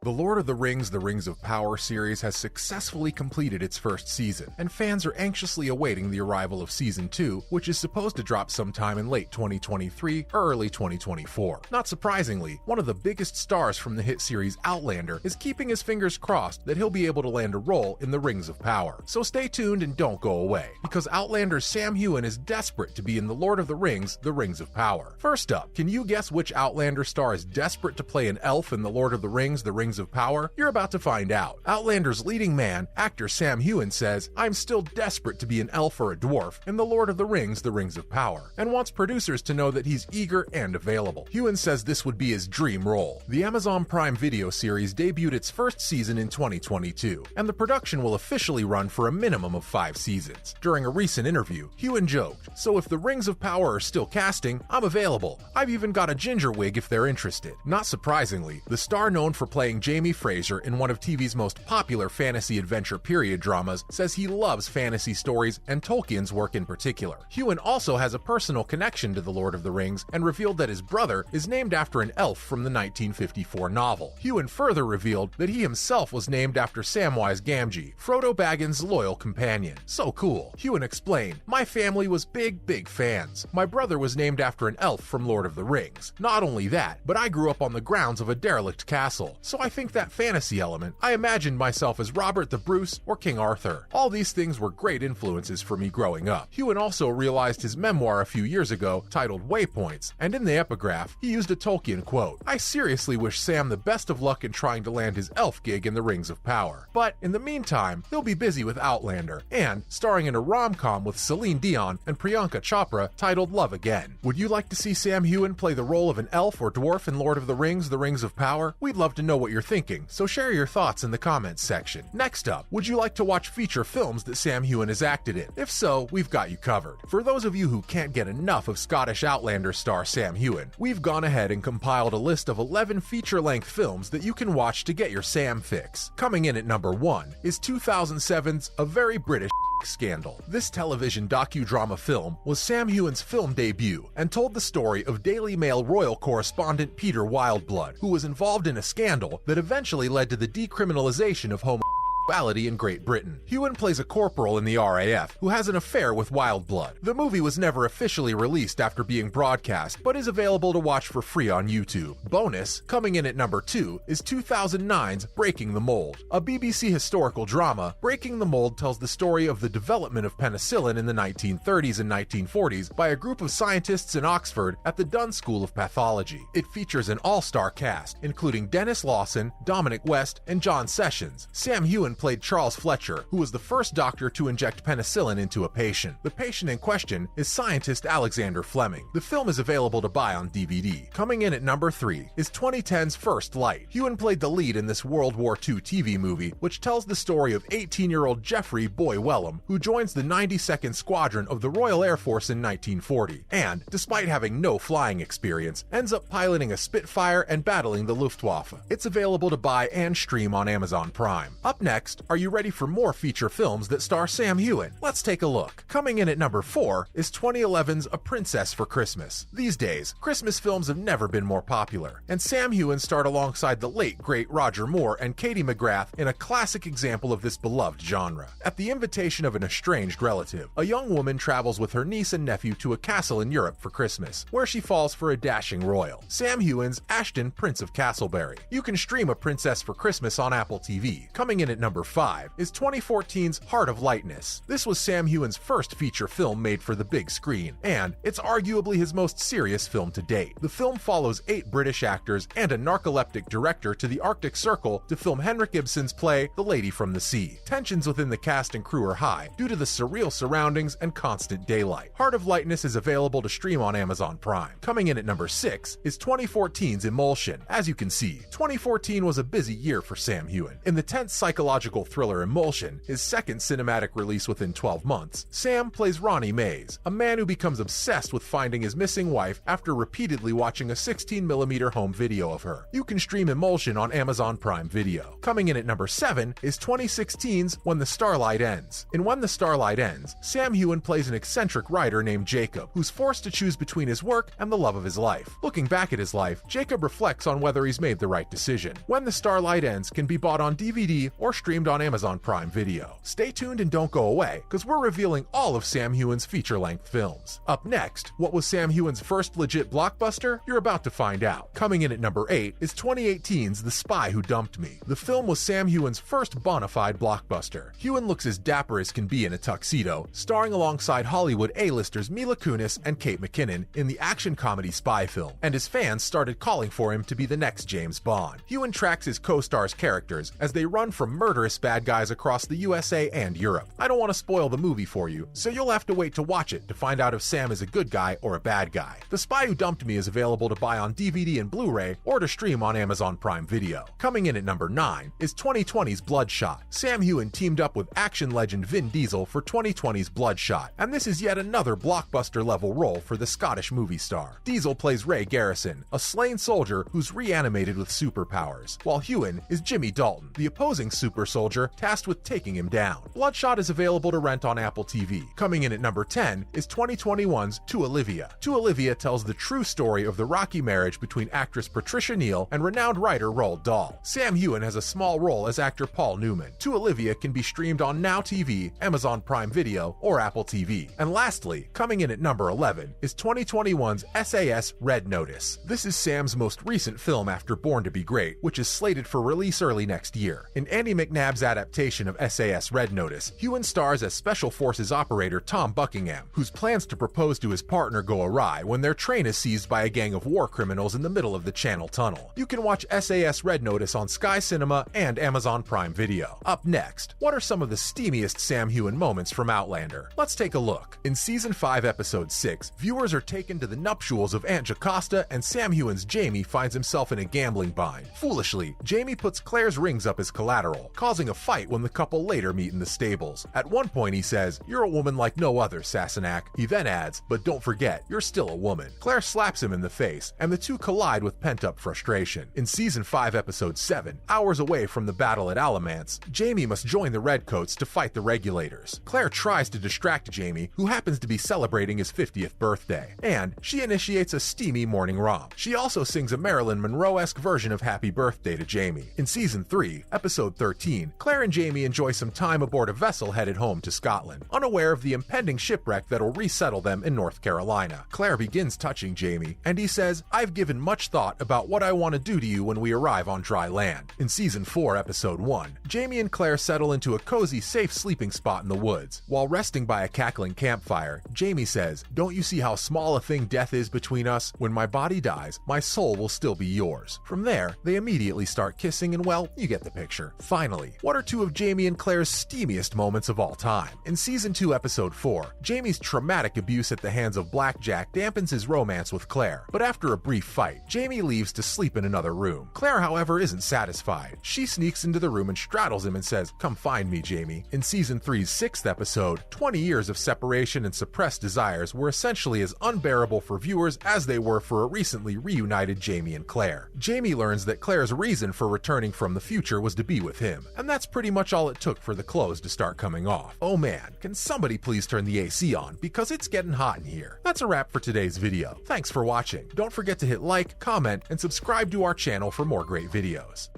The Lord of the Rings: The Rings of Power series has successfully completed its first season, and fans are anxiously awaiting the arrival of Season 2, which is supposed to drop sometime in late 2023 or early 2024. Not surprisingly, one of the biggest stars from the hit series Outlander is keeping his fingers crossed that he'll be able to land a role in the Rings of Power. So stay tuned and don't go away, because Outlander's Sam Heughan is desperate to be in The Lord of the Rings: The Rings of Power. First up, can you guess which Outlander star is desperate to play an elf in The Lord of the Rings: The Rings of Power? You're about to find out. Outlander's leading man, actor Sam Heughan, says, "I'm still desperate to be an elf or a dwarf in The Lord of the Rings: The Rings of Power," and wants producers to know that he's eager and available. Heughan says this would be his dream role. The Amazon Prime Video series debuted its first season in 2022, and the production will officially run for a minimum of 5 seasons. During a recent interview, Heughan joked, "So if the Rings of Power are still casting, I'm available. I've even got a ginger wig if they're interested." Not surprisingly, the star known for playing Jamie Fraser in one of TV's most popular fantasy adventure period dramas says he loves fantasy stories and Tolkien's work in particular. Heughan also has a personal connection to The Lord of the Rings and revealed that his brother is named after an elf from the 1954 novel. Heughan further revealed that he himself was named after Samwise Gamgee, Frodo Baggins' loyal companion. So cool. Heughan explained, "My family was big fans. My brother was named after an elf from Lord of the Rings. Not only that, but I grew up on the grounds of a derelict castle, so I think that fantasy element, I imagined myself as Robert the Bruce or King Arthur. All these things were great influences for me growing up." Heughan also realized his memoir a few years ago, titled Waypoints, and in the epigraph, he used a Tolkien quote, "I seriously wish Sam the best of luck in trying to land his elf gig in the Rings of Power. But in the meantime, he'll be busy with Outlander, and starring in a rom-com with Celine Dion and Priyanka Chopra titled Love Again." Would you like to see Sam Heughan play the role of an elf or dwarf in Lord of the Rings: The Rings of Power? We'd love to know what you're thinking, so share your thoughts in the comments section. Next up, would you like to watch feature films that Sam Heughan has acted in? If so, we've got you covered. For those of you who can't get enough of Scottish Outlander star Sam Heughan, we've gone ahead and compiled a list of 11 feature-length films that you can watch to get your Sam fix. Coming in at number 1 is 2007's A Very British Scandal. This television docudrama film was Sam Heughan's film debut and told the story of Daily Mail royal correspondent Peter Wildblood, who was involved in a scandal that eventually led to the decriminalization of homosexuality in Great Britain. Heughan plays a corporal in the RAF who has an affair with Wildblood. The movie was never officially released after being broadcast, but is available to watch for free on YouTube. Bonus, coming in at number 2, is 2009's Breaking the Mold. A BBC historical drama, Breaking the Mold tells the story of the development of penicillin in the 1930s and 1940s by a group of scientists in Oxford at the Dunn School of Pathology. It features an all-star cast, including Dennis Lawson, Dominic West, and John Sessions. Sam Heughan played Charles Fletcher, who was the first doctor to inject penicillin into a patient. The patient in question is scientist Alexander Fleming. The film is available to buy on DVD. Coming in at number 3 is 2010's First Light. Heughan played the lead in this World War II TV movie, which tells the story of 18-year-old Jeffrey Boy Wellham, who joins the 92nd Squadron of the Royal Air Force in 1940, and, despite having no flying experience, ends up piloting a Spitfire and battling the Luftwaffe. It's available to buy and stream on Amazon Prime. Up next, are you ready for more feature films that star Sam Heughan? Let's take a look. Coming in at number 4 is 2011's A Princess for Christmas. These days, Christmas films have never been more popular, and Sam Heughan starred alongside the late great Roger Moore and Katie McGrath in a classic example of this beloved genre. At the invitation of an estranged relative, a young woman travels with her niece and nephew to a castle in Europe for Christmas, where she falls for a dashing royal, Sam Heughan's Ashton, Prince of Castleberry. You can stream A Princess for Christmas on Apple TV. Coming in at number 5 is 2014's Heart of Lightness. This was Sam Heughan's first feature film made for the big screen, and it's arguably his most serious film to date. The film follows 8 British actors and a narcoleptic director to the Arctic Circle to film Henrik Ibsen's play The Lady from the Sea. Tensions within the cast and crew are high due to the surreal surroundings and constant daylight. Heart of Lightness is available to stream on Amazon Prime. Coming in at number 6 is 2014's Emulsion. As you can see, 2014 was a busy year for Sam Heughan. In the tense psychological psychological thriller Emulsion, his second cinematic release within 12 months, Sam plays Ronnie Mays, a man who becomes obsessed with finding his missing wife after repeatedly watching a 16mm home video of her. You can stream Emulsion on Amazon Prime Video. Coming in at number 7 is 2016's When the Starlight Ends. In When the Starlight Ends, Sam Heughan plays an eccentric writer named Jacob, who's forced to choose between his work and the love of his life. Looking back at his life, Jacob reflects on whether he's made the right decision. When the Starlight Ends can be bought on DVD or streamed on Amazon Prime Video. Stay tuned and don't go away, because we're revealing all of Sam Heughan's feature-length films. Up next, what was Sam Heughan's first legit blockbuster? You're about to find out. Coming in at number 8 is 2018's The Spy Who Dumped Me. The film was Sam Heughan's first bona fide blockbuster. Heughan looks as dapper as can be in a tuxedo, starring alongside Hollywood A-listers Mila Kunis and Kate McKinnon in the action-comedy spy film, and his fans started calling for him to be the next James Bond. Heughan tracks his co-stars' characters as they run from murderous bad guys across the USA and Europe. I don't want to spoil the movie for you, so you'll have to wait to watch it to find out if Sam is a good guy or a bad guy. The Spy Who Dumped Me is available to buy on DVD and Blu-ray or to stream on Amazon Prime Video. Coming in at number 9 is 2020's Bloodshot. Sam Heughan teamed up with action legend Vin Diesel for 2020's Bloodshot, and this is yet another blockbuster-level role for the Scottish movie star. Diesel plays Ray Garrison, a slain soldier who's reanimated with superpowers, while Heughan is Jimmy Dalton, the opposing super soldier tasked with taking him down. Bloodshot is available to rent on Apple TV. Coming in at number 10 is 2021's To Olivia. To Olivia tells the true story of the rocky marriage between actress Patricia Neal and renowned writer Roald Dahl. Sam Heughan has a small role as actor Paul Newman. To Olivia can be streamed on Now TV, Amazon Prime Video, or Apple TV. And lastly, coming in at number 11 is 2021's SAS Red Notice. This is Sam's most recent film after Born to Be Great, which is slated for release early next year. In Andy McNabb's adaptation of SAS Red Notice, Heughan stars as Special Forces operator Tom Buckingham, whose plans to propose to his partner go awry when their train is seized by a gang of war criminals in the middle of the Channel Tunnel. You can watch SAS Red Notice on Sky Cinema and Amazon Prime Video. Up next, what are some of the steamiest Sam Heughan moments from Outlander? Let's take a look. In Season 5, Episode 6, viewers are taken to the nuptials of Aunt Jocasta, and Sam Heughan's Jamie finds himself in a gambling bind. Foolishly, Jamie puts Claire's rings up as collateral, causing a fight when the couple later meet in the stables. At one point he says, "You're a woman like no other, Sassenach." He then adds, "But don't forget, you're still a woman." Claire slaps him in the face, and the two collide with pent-up frustration. In Season 5, Episode 7, hours away from the battle at Alamance, Jamie must join the Redcoats to fight the Regulators. Claire tries to distract Jamie, who happens to be celebrating his 50th birthday, and she initiates a steamy morning romp. She also sings a Marilyn Monroe-esque version of Happy Birthday to Jamie. In Season 3, Episode 13, Claire and Jamie enjoy some time aboard a vessel headed home to Scotland, unaware of the impending shipwreck that'll resettle them in North Carolina. Claire begins touching Jamie, and he says, "I've given much thought about what I want to do to you when we arrive on dry land." In Season 4, Episode 1, Jamie and Claire settle into a cozy, safe sleeping spot in the woods. While resting by a cackling campfire, Jamie says, "Don't you see how small a thing death is between us? When my body dies, my soul will still be yours." From there, they immediately start kissing, and well, you get the picture. Finally, what are two of Jamie and Claire's steamiest moments of all time? In Season 2, Episode 4, Jamie's traumatic abuse at the hands of Blackjack dampens his romance with Claire, but after a brief fight, Jamie leaves to sleep in another room. Claire, however, isn't satisfied. She sneaks into the room and straddles him and says, "Come find me, Jamie." In Season 3's 6th episode, 20 years of separation and suppressed desires were essentially as unbearable for viewers as they were for a recently reunited Jamie and Claire. Jamie learns that Claire's reason for returning from the future was to be with him, and that's pretty much all it took for the clothes to start coming off. Oh man, can somebody please turn the AC on, because it's getting hot in here. That's a wrap for today's video. Thanks for watching. Don't forget to hit like, comment, and subscribe to our channel for more great videos.